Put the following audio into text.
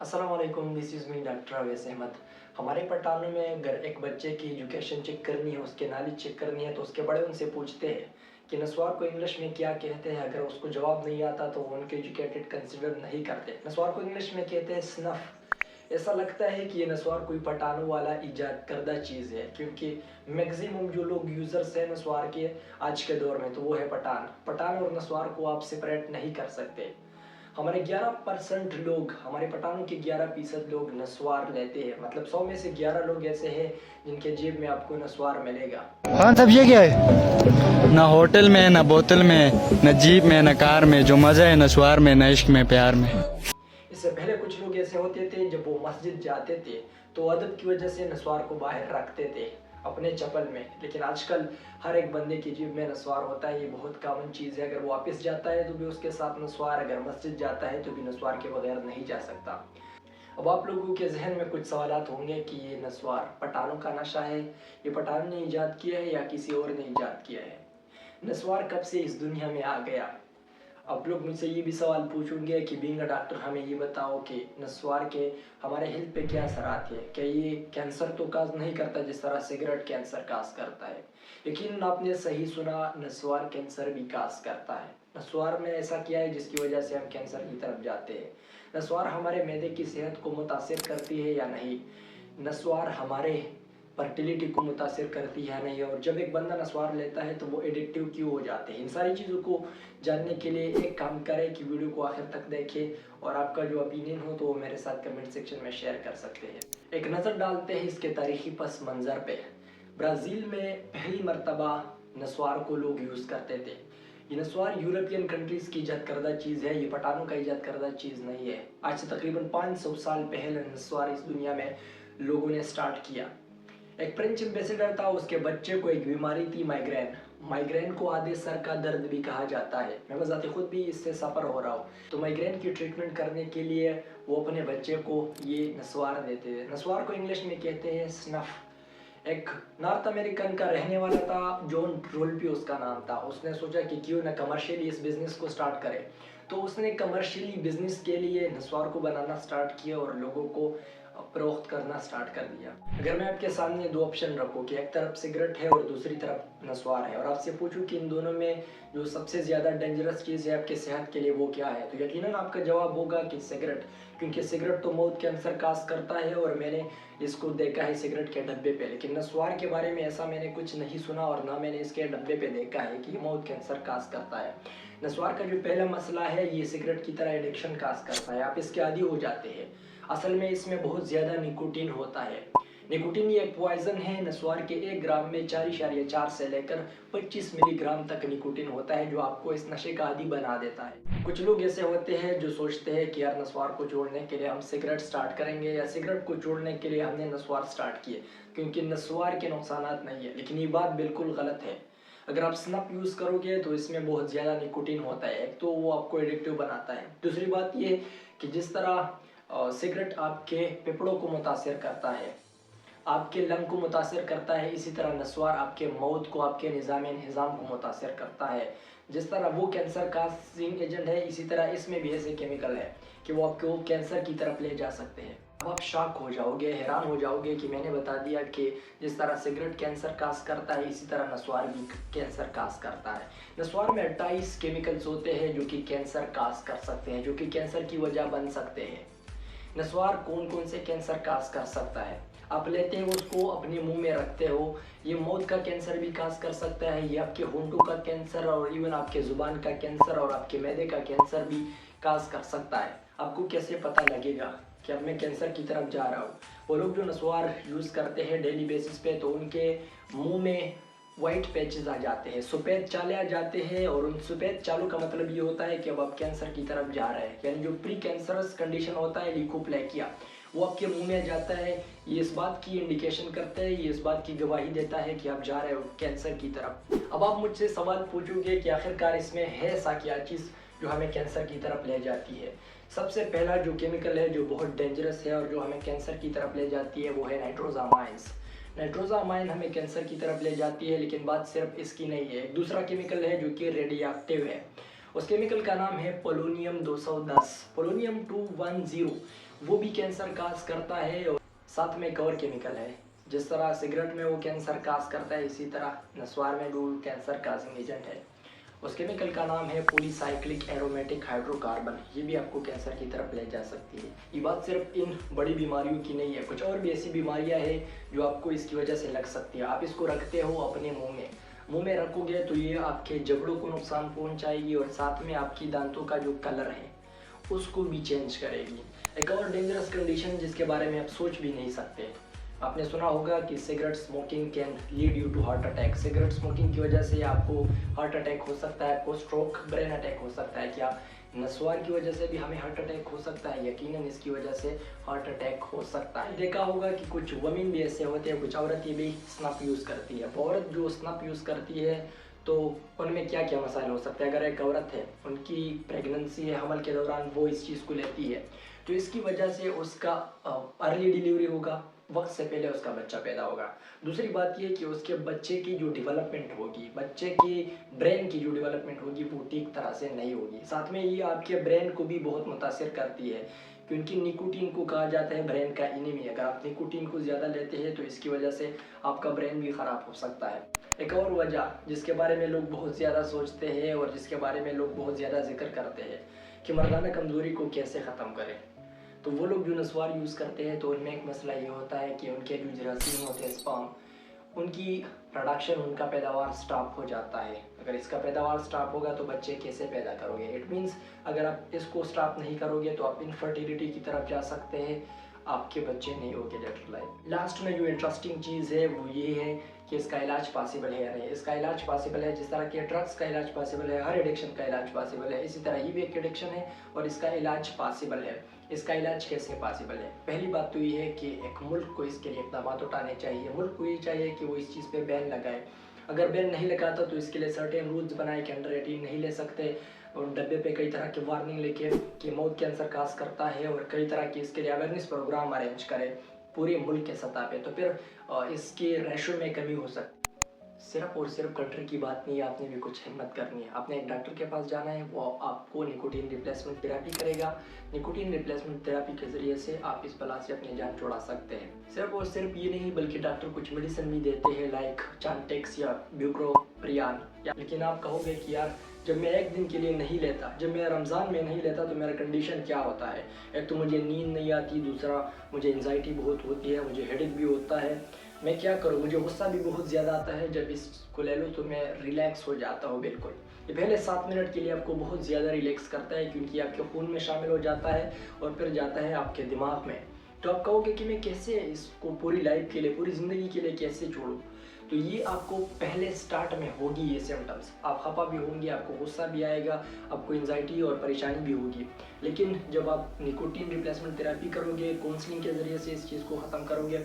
अस्सलाम वालेकुम, this is me doctor Awais Ahmed. हमारे पठानों में अगर एक बच्चे की एजुकेशन चेक करनी है, उसके नॉलेज चेक करनी है, तो उसके बड़े उनसे पूछते हैं कि नस्वार को इंग्लिश में क्या कहते हैं। अगर उसको जवाब नहीं आता तो वो उनके एजुकेटेड कंसिडर नहीं करते। नस्वार को इंग्लिश में कहते हैं स्नफ़। ऐसा लगता है कि ये नस्वार कोई पठानों वाला ईजाद करदा चीज़ है, क्योंकि मैक्सिमम जो लोग यूज़र्स हैं नस्वार के आज के दौर में, तो वो है पठान। पठान और नस्वार को आप सेपरेट नहीं कर सकते। हमारे 11% लोग, हमारे पठानों के 11% लोग नस्वार लेते हैं। मतलब 100 में से 11 लोग ऐसे हैं जिनके जेब में आपको नस्वार मिलेगा। खान साहब ये क्या है? ना होटल में, ना बोतल में, न जीप में, न कार में, जो मजा है नस्वार में, न इश्क में, प्यार में। इससे पहले कुछ लोग ऐसे होते थे, जब वो मस्जिद जाते थे तो अदब की वजह से नस्वार को बाहर रखते थे अपने चप्पल में। लेकिन आजकल हर एक बंदे की जेब में नस्वार होता है। ये बहुत कॉमन चीज़ है। अगर वो वापस जाता है तो भी उसके साथ नस्वार, अगर मस्जिद जाता है तो भी नस्वार के बगैर नहीं जा सकता। अब आप लोगों के जहन में कुछ सवालात होंगे कि ये नस्वार पठानों का नशा है, ये पठानों ने ईजाद किया है या किसी और ने ईजाद किया है। नस्वार कब से इस दुनिया में आ गया। आप लोग मुझसे ये भी सवाल पूछोगे कि बीइंग अ डॉक्टर हमें ये बताओ कि नस्वार के हमारे हेल्थ पे क्या असर आते हैं। क्या ये कैंसर तो काज नहीं करता जिस तरह सिगरेट कैंसर काज करता है। यकीनन आपने सही सुना, नस्वार कैंसर भी काज करता है। नस्वार में ऐसा क्या है जिसकी वजह से हम कैंसर की तरफ जाते हैं। नस्वार हमारे मैदे की सेहत को मुतासिर करती है या नहीं। नस्वार हमारे फर्टिलिटी को मुतासिर करती है नहीं। और जब एक बंदा नस्वार लेता है तो वो एडिक्टिव क्यों हो जाते हैं। इन सारी चीज़ों को जानने के लिए एक काम करें कि वीडियो को आखिर तक देखें, और आपका जो ओपिनियन हो तो वो मेरे साथ कमेंट सेक्शन में शेयर कर सकते हैं। एक नज़र डालते हैं इसके तारीखी पस मंज़र पे। ब्राज़ील में पहली मरतबा नस्वार को लोग यूज़ करते थे। ये नस्वार यूरोपियन कंट्रीज़ की ईजाद करदा चीज़ है, ये पठानों का ईजाद करदा चीज़ नहीं है। आज से तकरीबन 500 साल पहले नस्वार इस दुनिया में लोगों ने स्टार्ट किया। एक फ्रेंच एम्बेसडर था, उसके बच्चे को एक बीमारी थी, माइग्रेन। माइग्रेन को आधे सर का दर्द भी कहा जाता है। मैं बजाते खुद भी इससे सफ़र हो रहा हूँ। तो माइग्रेन की ट्रीटमेंट करने के लिए वो अपने बच्चे को ये नस्वार देते थे। नस्वार को इंग्लिश में कहते हैं स्नफ़। एक नॉर्थ अमेरिकन का रहने वाला था, जॉन रोल्पी उसका नाम था। उसने सोचा कि क्यों ना कमर्शियली इस बिज़नेस को स्टार्ट करे। तो उसने कमर्शियली बिज़नेस के लिए नस्वार को बनाना स्टार्ट किया और लोगों को फरोख्त करना स्टार्ट कर दिया। अगर मैं आपके सामने दो ऑप्शन रखूँ कि एक तरफ सिगरेट है और दूसरी तरफ नस्वार है, और आपसे पूछूं कि इन दोनों में जो सबसे ज़्यादा डेंजरस चीज़ है आपके सेहत के लिए वो क्या है, तो यकीनन आपका जवाब होगा कि सिगरेट। क्योंकि सिगरेट तो मौत कैंसर काज करता है और मैंने इसको देखा है सिगरेट के डब्बे पे। लेकिन नस्वार के बारे में ऐसा मैंने कुछ नहीं सुना और ना मैंने इसके डब्बे पे देखा है कि ये मौत कैंसर काज करता है। नस्वार का जो पहला मसला है, ये सिगरेट की तरह एडिक्शन काज करता है, आप इसके आदी हो जाते हैं। असल में इसमें बहुत ज़्यादा निकोटीन होता है। निकोटीन ये एक पॉइजन है। नस्वार के 1 ग्राम में 4.4 से लेकर 25 मिलीग्राम तक निकोटीन होता है, जो आपको इस नशे का आदी बना देता है। कुछ लोग ऐसे होते हैं जो सोचते हैं कि यार नस्वार को छोड़ने के लिए हम सिगरेट स्टार्ट करेंगे, या सिगरेट को छोड़ने के लिए हमने नस्वार स्टार्ट किए, क्योंकि नस्वार के नुकसानात नहीं है। लेकिन ये बात बिल्कुल गलत है। अगर आप स्नफ यूज़ करोगे तो इसमें बहुत ज़्यादा निकोटीन होता है। एक तो वो आपको एडिक्टिव बनाता है। दूसरी बात ये कि जिस तरह सिगरेट आपके फेफड़ों को मुतासिर करता है, आपके लंग को मुतासिर करता है, इसी तरह नस्वार आपके मौत को, आपके निज़ाम को मुतासिर करता है। जिस तरह वो कैंसर काजिंग एजेंट है, इसी तरह इसमें भी ऐसे केमिकल है कि वो आपको कैंसर की तरफ ले जा सकते हैं। अब आप शॉक हो जाओगे, हैरान हो जाओगे कि मैंने बता दिया कि जिस तरह सिगरेट कैंसर काज करता है, इसी तरह नस्वार भी कैंसर काज करता है। नस्वार में 28 केमिकल्स होते हैं जो कि कैंसर काज कर सकते हैं, जो कि कैंसर की वजह बन सकते हैं। नस्वार कौन कौन से कैंसर काज कर सकता है। आप लेते हो उसको, अपने मुंह में रखते हो, ये मौत का कैंसर भी काज कर सकता है, ये आपके होंठों का कैंसर और इवन आपके ज़ुबान का कैंसर और आपके मैदे का कैंसर भी काज कर सकता है। आपको कैसे पता लगेगा कि अब मैं कैंसर की तरफ जा रहा हूँ। वो लोग जो नस्वार यूज़ करते हैं डेली बेसिस पे, तो उनके मुंह में वाइट पैचेस आ जाते हैं, सफ़ेद चाले आ जाते हैं। और उन सफ़ेद चालों का मतलब ये होता है कि अब आप कैंसर की तरफ जा रहे हैं। यानी जो प्री कैंसरस कंडीशन होता है, ल्यूकोप्लेकिया, वो आपके मुंह में जाता है। ये इस बात की इंडिकेशन करता है, ये इस बात की गवाही देता है कि आप जा रहे हो कैंसर की तरफ। अब आप मुझसे सवाल पूछोगे कि आखिरकार इसमें है ऐसा क्या चीज़ जो हमें कैंसर की तरफ ले जाती है। सबसे पहला जो केमिकल है जो बहुत डेंजरस है और जो हमें कैंसर की तरफ ले जाती है, वो है नाइट्रोजामाइंस। नाइट्रोजामाइन हमें कैंसर की तरफ ले जाती है। लेकिन बात सिर्फ इसकी नहीं है, एक दूसरा केमिकल है जो कि रेडियोएक्टिव है। उस केमिकल का नाम है पोलोनियम 210, पोलोनियम 210। वो भी कैंसर काज करता है और साथ में एक और केमिकल है। जिस तरह सिगरेट में वो कैंसर काज करता है, इसी तरह नस्वार में भी वो कैंसर काजिंग एजेंट है। उस केमिकल का नाम है पॉलीसाइक्लिक एरोमेटिक हाइड्रोकार्बन। ये भी आपको कैंसर की तरफ ले जा सकती है। ये बात सिर्फ इन बड़ी बीमारियों की नहीं है, कुछ और भी ऐसी बीमारियां हैं जो आपको इसकी वजह से लग सकती है। आप इसको रखते हो अपने मुंह में रखोगे तो ये आपके जबड़ों को नुकसान पहुंचाएगी और साथ में आपकी दांतों का जो कलर है उसको भी चेंज करेगी। एक और डेंजरस कंडीशन जिसके बारे में आप सोच भी नहीं सकते, आपने सुना होगा कि cigarette smoking can lead you to heart attack. Cigarette smoking की वजह से आपको हार्ट अटैक हो सकता है, आपको स्ट्रोक, ब्रेन अटैक हो सकता है। क्या नस्वार की वजह से भी हमें हार्ट अटैक हो सकता है? यकीनन इसकी वजह से हार्ट अटैक हो सकता है। देखा होगा कि कुछ वुमेन भी ऐसे होते हैं, कुछ औरतें भी स्नफ यूज़ करती है। औरत जो स्नफ यूज़ करती है तो उनमें क्या क्या मसाइल हो सकते हैं? अगर एक औरत है, उनकी प्रेगनेंसी है, हमल के दौरान वो इस चीज़ को लेती है तो इसकी वजह से उसका अर्ली डिलीवरी होगा, वक्त से पहले उसका बच्चा पैदा होगा। दूसरी बात ये कि उसके बच्चे की जो डेवलपमेंट होगी, बच्चे की ब्रेन की जो डेवलपमेंट होगी वो ठीक तरह से नहीं होगी। साथ में ये आपके ब्रेन को भी बहुत मुतासिर करती है, क्योंकि निकोटीन को कहा जाता है ब्रेन का इनेमी। अगर आप निकोटीन को ज़्यादा लेते हैं तो इसकी वजह से आपका ब्रेन भी ख़राब हो सकता है। एक और वजह जिसके बारे में लोग बहुत ज़्यादा सोचते हैं और जिसके बारे में लोग बहुत ज़्यादा जिक्र करते हैं कि मर्दाना कमज़ोरी को कैसे ख़त्म करें, तो वो लोग जो नस्वार यूज़ करते हैं तो उनमें एक मसला ये होता है कि उनके जो जरासीम होते हैं, स्पर्म, उनकी प्रोडक्शन, उनका पैदावार स्टॉप हो जाता है। अगर इसका पैदावार स्टॉप होगा तो बच्चे कैसे पैदा करोगे? इट मीन्स अगर आप इसको स्टॉप नहीं करोगे तो आप इनफर्टिलिटी की तरफ जा सकते हैं, आपके बच्चे नहीं होंगे लेटर लाइफ। लास्ट में जो इंटरेस्टिंग चीज़ है वो ये है कि इसका इलाज पॉसिबल है या नहीं। इसका इलाज पॉसिबल है, जिस तरह के ड्रग्स का इलाज पॉसिबल है, हर एडिक्शन का इलाज पॉसिबल है, इसी तरह ये भी एक एडिक्शन है और इसका इलाज पॉसिबल है। इसका इलाज कैसे पॉसिबल है? पहली बात तो ये है कि एक मुल्क को इसके लिए इकदाम उठाने चाहिए। मुल्क को ये चाहिए कि वो इस चीज़ पे बैन लगाए। अगर बैन नहीं लगाता तो इसके लिए सर्टेन रूल्स बनाए कि अंडर 18 नहीं ले सकते, और डब्बे पे कई तरह की वार्निंग लिखे कि मौत कैंसर काज करता है, और कई तरह की इसके लिए अवेयरनेस प्रोग्राम अरेंज करें पूरे मुल्क के सतह पे, तो फिर इसके रेशो में कमी हो सकती है। सिर्फ और सिर्फ कटरे की बात नहीं है, आपने भी कुछ हिम्मत करनी है। आपने एक डॉक्टर के पास जाना है, वो आपको निकोटीन रिप्लेसमेंट थेरेपी करेगा। निकोटीन रिप्लेसमेंट थेरेपी के ज़रिए से आप इस बला से अपनी जान छुड़ा सकते हैं। सिर्फ और सिर्फ ये नहीं बल्कि डॉक्टर कुछ मेडिसिन भी देते हैं लाइक चांटेक्स या ब्यूक्रोप्रियान। लेकिन आप कहोगे कि यार जब मैं एक दिन के लिए नहीं लेता, जब मैं रमज़ान में नहीं लेता तो मेरा कंडीशन क्या होता है? एक तो मुझे नींद नहीं आती, दूसरा मुझे एंजाइटी बहुत होती है, मुझे हेडेक भी होता है, मैं क्या करूँ? मुझे गुस्सा भी बहुत ज़्यादा आता है। जब इसको ले लूँ तो मैं रिलैक्स हो जाता हूँ बिल्कुल। ये पहले 7 मिनट के लिए आपको बहुत ज़्यादा रिलैक्स करता है, क्योंकि आपके खून में शामिल हो जाता है और फिर जाता है आपके दिमाग में। तो आप कहोगे कि मैं कैसे इसको पूरी लाइफ के लिए, पूरी ज़िंदगी के लिए कैसे छोड़ूँ? तो ये आपको पहले स्टार्ट में होगी ये सिम्टम्स। आप खफा भी होंगे, आपको गुस्सा भी आएगा, आपको एंजाइटी और परेशानी भी होगी। लेकिन जब आप निकोटीन रिप्लेसमेंट थेरेपी करोगे, काउंसलिंग के ज़रिए से इस चीज़ को ख़त्म करोगे,